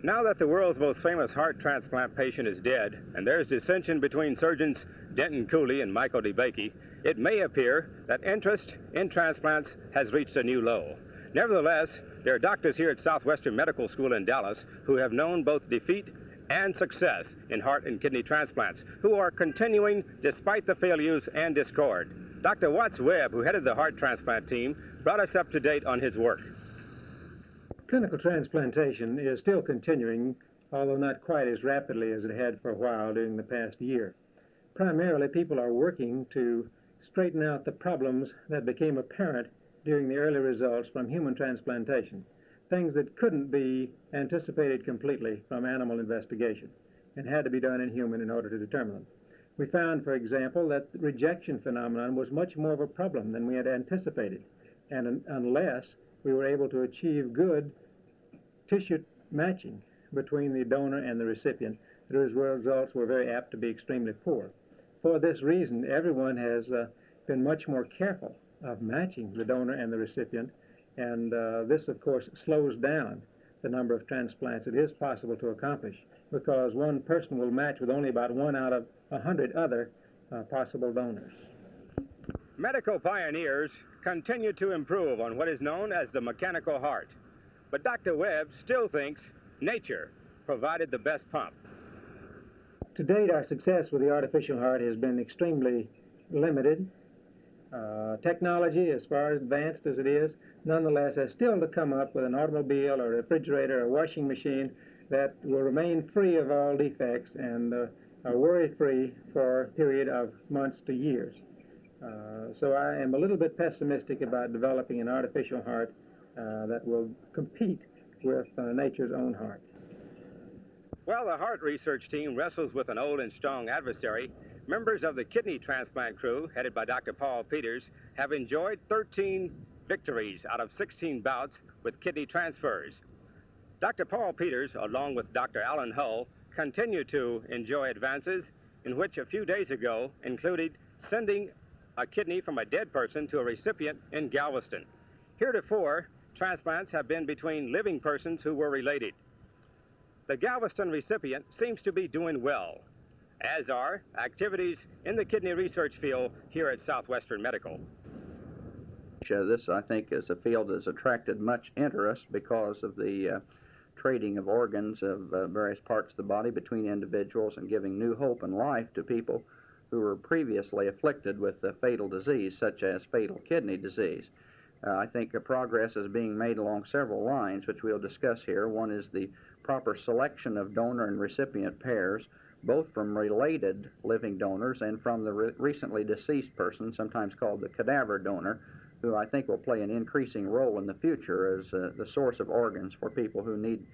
Now that the world's most famous heart transplant patient is dead, and there's dissension between surgeons Denton Cooley and Michael DeBakey, it may appear that interest in transplants has reached a new low. Nevertheless, there are doctors here at Southwestern Medical School in Dallas who have known both defeat and success in heart and kidney transplants, who are continuing despite the failures and discord. Dr. Webb, who headed the heart transplant team, brought us up to date on his work. Clinical transplantation is still continuing, although not quite as rapidly as it had for a while during the past year. Primarily, people are working to straighten out the problems that became apparent during the early results from human transplantation, things that couldn't be anticipated completely from animal investigation and had to be done in human in order to determine them. We found, for example, that the rejection phenomenon was much more of a problem than we had anticipated, and unless we were able to achieve good tissue matching between the donor and the recipient, the results were very apt to be extremely poor. For this reason, everyone has been much more careful of matching the donor and the recipient, and this, of course, slows down the number of transplants it is possible to accomplish, because one person will match with only about 1 out of 100 other possible donors. Medical pioneers continue to improve on what is known as the mechanical heart. But Dr. Webb still thinks nature provided the best pump. To date, our success with the artificial heart has been extremely limited. Technology, as far advanced as it is, nonetheless has still to come up with an automobile or refrigerator or washing machine that will remain free of all defects and are worry-free for a period of months to years. So I am a little bit pessimistic about developing an artificial heart that will compete with nature's own heart. While the heart research team wrestles with an old and strong adversary, members of the kidney transplant crew, headed by Dr. Paul Peters, have enjoyed 13 victories out of 16 bouts with kidney transfers. Dr. Paul Peters, along with Dr. Alan Hull, continue to enjoy advances in which a few days ago included sending a kidney from a dead person to a recipient in Galveston. Heretofore, transplants have been between living persons who were related. The Galveston recipient seems to be doing well, as are activities in the kidney research field here at Southwestern Medical. This, I think, is a field that has attracted much interest because of the trading of organs of various parts of the body between individuals and giving new hope and life to people who were previously afflicted with a fatal disease, such as fatal kidney disease. I think progress is being made along several lines, which we'll discuss here. One is the proper selection of donor and recipient pairs, both from related living donors and from the recently deceased person, sometimes called the cadaver donor, who I think will play an increasing role in the future as the source of organs for people who need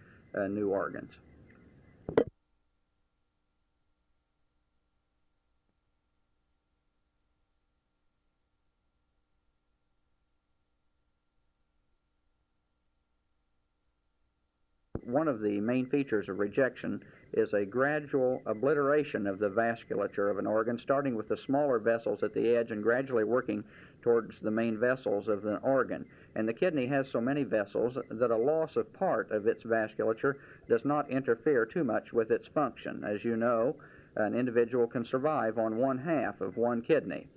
new organs. One of the main features of rejection is a gradual obliteration of the vasculature of an organ, starting with the smaller vessels at the edge and gradually working towards the main vessels of the organ. And the kidney has so many vessels that a loss of part of its vasculature does not interfere too much with its function. As you know, an individual can survive on 1/2 of one kidney,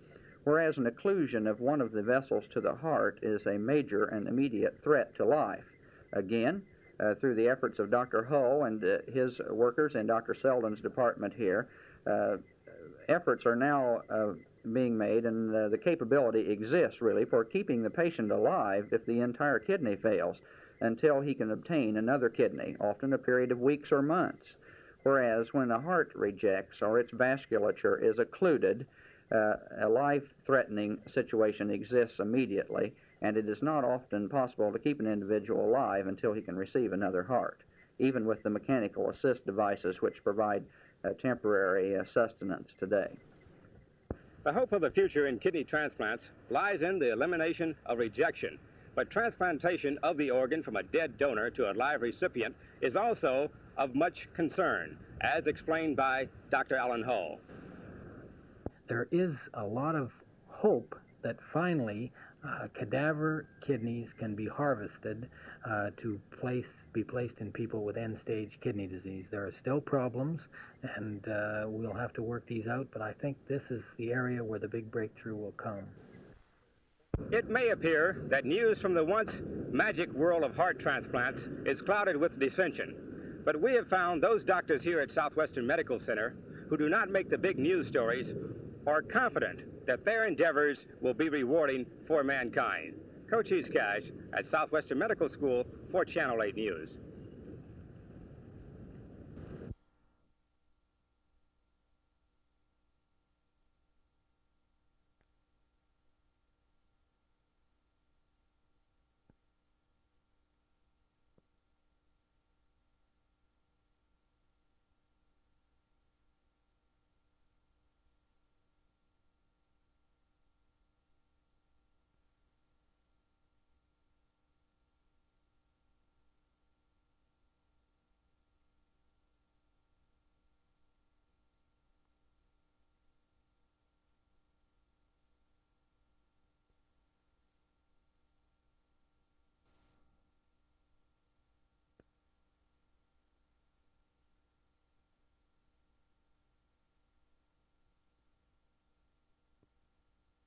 whereas an occlusion of one of the vessels to the heart is a major and immediate threat to life. Again, through the efforts of Dr. Hull and his workers in Dr. Selden's department here, efforts are now being made, and the capability exists really for keeping the patient alive if the entire kidney fails until he can obtain another kidney, often a period of weeks or months. Whereas when a heart rejects or its vasculature is occluded, a life-threatening situation exists immediately, and it is not often possible to keep an individual alive until he can receive another heart, even with the mechanical assist devices which provide temporary sustenance today. The hope of the future in kidney transplants lies in the elimination of rejection, but transplantation of the organ from a dead donor to a live recipient is also of much concern, as explained by Dr. Alan Hull. There is a lot of hope that finally cadaver kidneys can be harvested to be placed in people with end-stage kidney disease. There are still problems, and we'll have to work these out, but I think this is the area where the big breakthrough will come. It may appear that news from the once magic world of heart transplants is clouded with dissension, but we have found those doctors here at Southwestern Medical Center who do not make the big news stories are confident that their endeavors will be rewarding for mankind. Cochise Cash at Southwestern Medical School for Channel 8 News.